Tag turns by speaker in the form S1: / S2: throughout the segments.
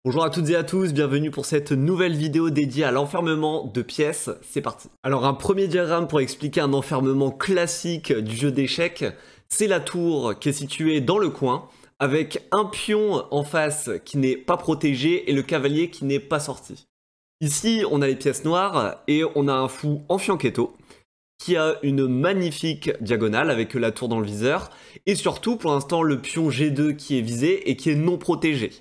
S1: Bonjour à toutes et à tous, bienvenue pour cette nouvelle vidéo dédiée à l'enfermement de pièces, c'est parti. Alors un premier diagramme pour expliquer un enfermement classique du jeu d'échecs, c'est la tour qui est située dans le coin, avec un pion en face qui n'est pas protégé et le cavalier qui n'est pas sorti. Ici on a les pièces noires et on a un fou en fianchetto, qui a une magnifique diagonale avec la tour dans le viseur, et surtout pour l'instant le pion G2 qui est visé et qui est non protégé.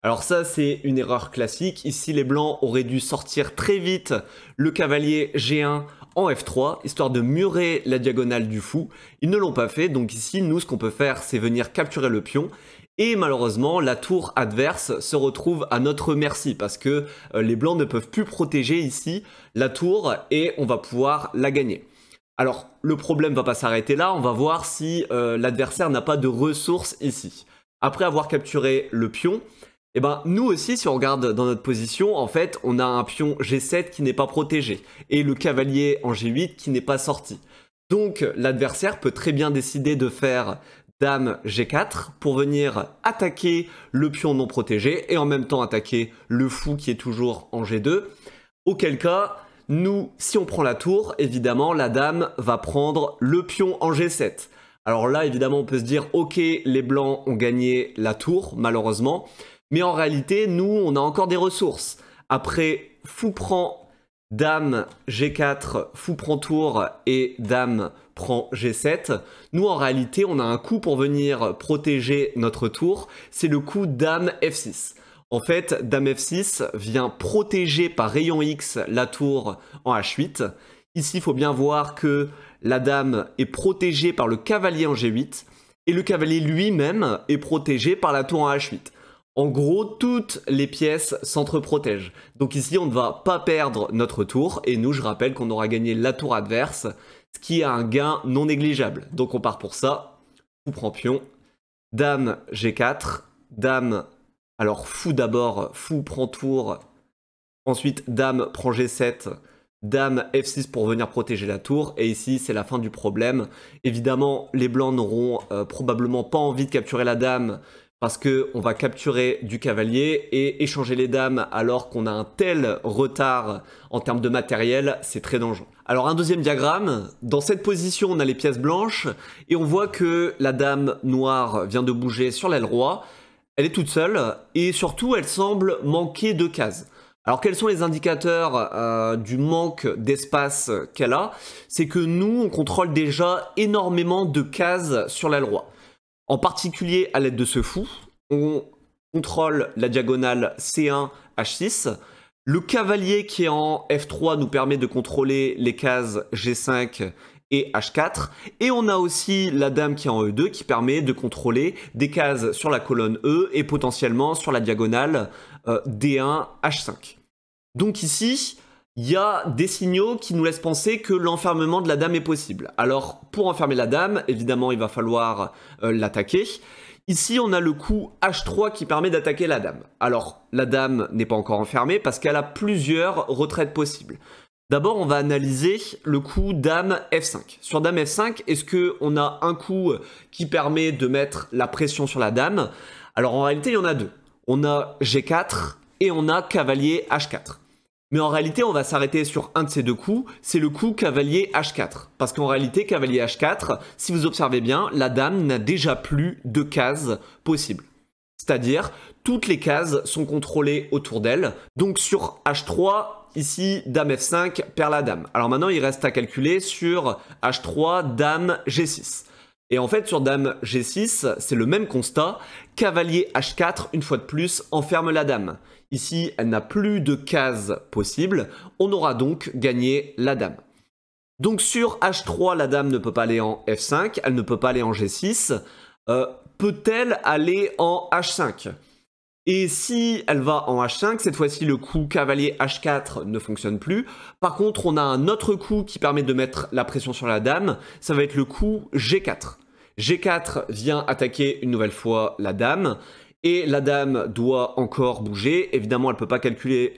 S1: Alors ça c'est une erreur classique, ici les blancs auraient dû sortir très vite le cavalier G1 en F3, histoire de murer la diagonale du fou. Ils ne l'ont pas fait, donc ici nous ce qu'on peut faire c'est venir capturer le pion, et malheureusement la tour adverse se retrouve à notre merci, parce que les blancs ne peuvent plus protéger ici la tour, et on va pouvoir la gagner. Alors le problème va pas s'arrêter là, on va voir si l'adversaire n'a pas de ressources ici. Après avoir capturé le pion, et ben nous aussi, si on regarde dans notre position, en fait, on a un pion G7 qui n'est pas protégé et le cavalier en G8 qui n'est pas sorti. Donc l'adversaire peut très bien décider de faire dame G4 pour venir attaquer le pion non protégé et en même temps attaquer le fou qui est toujours en G2. Auquel cas, nous, si on prend la tour, évidemment, la dame va prendre le pion en G7. Alors là, évidemment, on peut se dire, ok, les blancs ont gagné la tour, malheureusement. Mais en réalité, nous, on a encore des ressources. Après, fou prend dame G4, fou prend tour et dame prend G7. Nous, en réalité, on a un coup pour venir protéger notre tour. C'est le coup dame F6. En fait, dame F6 vient protéger par rayon X la tour en H8. Ici, il faut bien voir que la dame est protégée par le cavalier en G8 et le cavalier lui-même est protégé par la tour en H8. En gros, toutes les pièces s'entreprotègent. Donc ici, on ne va pas perdre notre tour. Et nous, je rappelle qu'on aura gagné la tour adverse, ce qui est un gain non négligeable. Donc on part pour ça. Fou prend pion. Dame G4. Dame... Alors fou d'abord, fou prend tour. Ensuite, dame prend G7. Dame F6 pour venir protéger la tour. Et ici, c'est la fin du problème. Évidemment, les blancs n'auront probablement pas envie de capturer la dame, parce qu'on va capturer du cavalier et échanger les dames alors qu'on a un tel retard en termes de matériel, c'est très dangereux. Alors un deuxième diagramme, dans cette position on a les pièces blanches et on voit que la dame noire vient de bouger sur l'aile roi, elle est toute seule et surtout elle semble manquer de cases. Alors quels sont les indicateurs du manque d'espace qu'elle a? C'est que nous on contrôle déjà énormément de cases sur l'aile roi. En particulier à l'aide de ce fou, on contrôle la diagonale C1, H6. Le cavalier qui est en F3 nous permet de contrôler les cases G5 et H4. Et on a aussi la dame qui est en E2 qui permet de contrôler des cases sur la colonne E et potentiellement sur la diagonale D1, H5. Donc ici, il y a des signaux qui nous laissent penser que l'enfermement de la dame est possible. Alors, pour enfermer la dame, évidemment, il va falloir l'attaquer. Ici, on a le coup H3 qui permet d'attaquer la dame. Alors, la dame n'est pas encore enfermée parce qu'elle a plusieurs retraites possibles. D'abord, on va analyser le coup dame F5. Sur dame F5, est-ce qu'on a un coup qui permet de mettre la pression sur la dame? Alors, en réalité, il y en a deux. On a G4 et on a cavalier H4. Mais en réalité, on va s'arrêter sur un de ces deux coups, c'est le coup cavalier H4. Parce qu'en réalité, cavalier H4, si vous observez bien, la dame n'a déjà plus de cases possibles. C'est-à-dire, toutes les cases sont contrôlées autour d'elle. Donc sur H3, ici, dame F5 perd la dame. Alors maintenant, il reste à calculer sur H3, dame G6. Et en fait, sur dame G6, c'est le même constat. Cavalier H4, une fois de plus, enferme la dame. Ici, elle n'a plus de cases possibles. On aura donc gagné la dame. Donc sur H3, la dame ne peut pas aller en F5, elle ne peut pas aller en G6. Peut-elle aller en H5? Et si elle va en H5, cette fois-ci le coup cavalier H4 ne fonctionne plus. Par contre, on a un autre coup qui permet de mettre la pression sur la dame. Ça va être le coup G4. G4 vient attaquer une nouvelle fois la dame. Et la dame doit encore bouger. Évidemment, elle ne peut pas capturer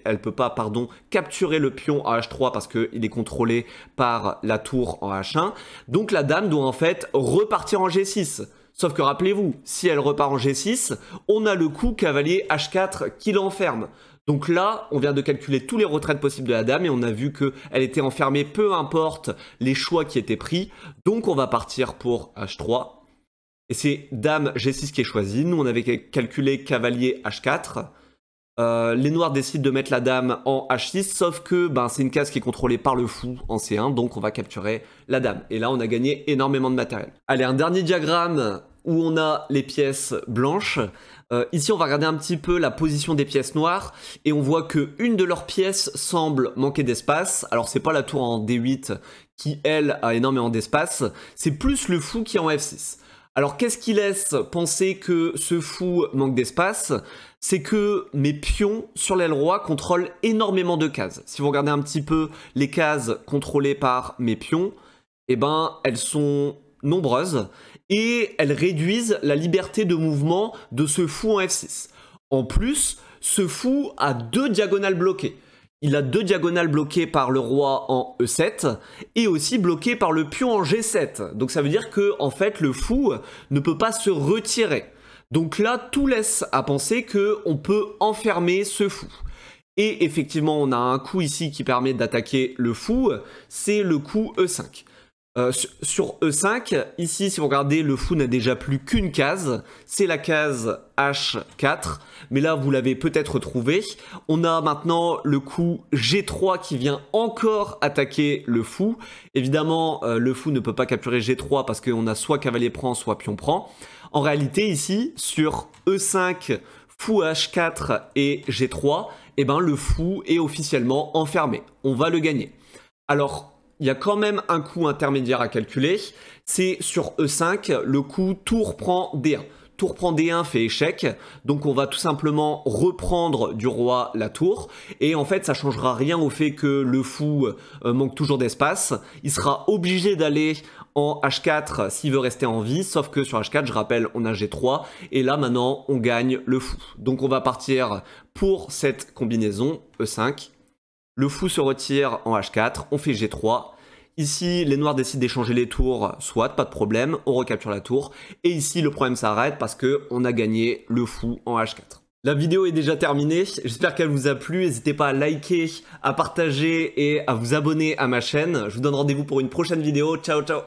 S1: le pion à H3 parce qu'il est contrôlé par la tour en H1. Donc la dame doit en fait repartir en G6. Sauf que rappelez-vous, si elle repart en G6, on a le coup cavalier H4 qui l'enferme. Donc là, on vient de calculer tous les retraites possibles de la dame et on a vu qu'elle était enfermée, peu importe les choix qui étaient pris. Donc on va partir pour H3. Et c'est dame G6 qui est choisi. Nous, on avait calculé cavalier H4. Les noirs décident de mettre la dame en H6, sauf que c'est une case qui est contrôlée par le fou en C1, donc on va capturer la dame. Et là, on a gagné énormément de matériel. Allez, un dernier diagramme où on a les pièces blanches. Ici, on va regarder un petit peu la position des pièces noires, et on voit qu'une de leurs pièces semble manquer d'espace. Alors, c'est pas la tour en D8 qui, elle, a énormément d'espace, c'est plus le fou qui est en F6. Alors, qu'est-ce qui laisse penser que ce fou manque d'espace? C'est que mes pions sur l'aile roi contrôlent énormément de cases. Si vous regardez un petit peu les cases contrôlées par mes pions, elles sont nombreuses et elles réduisent la liberté de mouvement de ce fou en F6. En plus, ce fou a 2 diagonales bloquées. Il a 2 diagonales bloquées par le roi en E7 et aussi bloquées par le pion en G7. Donc ça veut dire que en fait le fou ne peut pas se retirer. Donc là, tout laisse à penser qu'on peut enfermer ce fou. Et effectivement, on a un coup ici qui permet d'attaquer le fou, c'est le coup E5. Sur E5, ici, si vous regardez, le fou n'a déjà plus qu'une case, c'est la case H4, mais là, vous l'avez peut-être trouvé. On a maintenant le coup G3 qui vient encore attaquer le fou. Évidemment, le fou ne peut pas capturer G3 parce qu'on a soit cavalier prend, soit pion prend. En réalité, ici, sur E5, fou H4 et G3, le fou est officiellement enfermé. On va le gagner. Alors, il y a quand même un coup intermédiaire à calculer. C'est sur E5, le coup tour prend D1. Tour prend D1 fait échec, donc on va tout simplement reprendre du roi la tour, et en fait ça changera rien au fait que le fou manque toujours d'espace. Il sera obligé d'aller en H4 s'il veut rester en vie, sauf que sur H4, je rappelle, on a G3, et là maintenant on gagne le fou. Donc on va partir pour cette combinaison E5. Le fou se retire en H4, on fait G3. Ici, les noirs décident d'échanger les tours, soit, pas de problème, on recapture la tour. Et ici, le problème s'arrête parce qu'on a gagné le fou en H4. La vidéo est déjà terminée, j'espère qu'elle vous a plu. N'hésitez pas à liker, à partager et à vous abonner à ma chaîne. Je vous donne rendez-vous pour une prochaine vidéo. Ciao, ciao!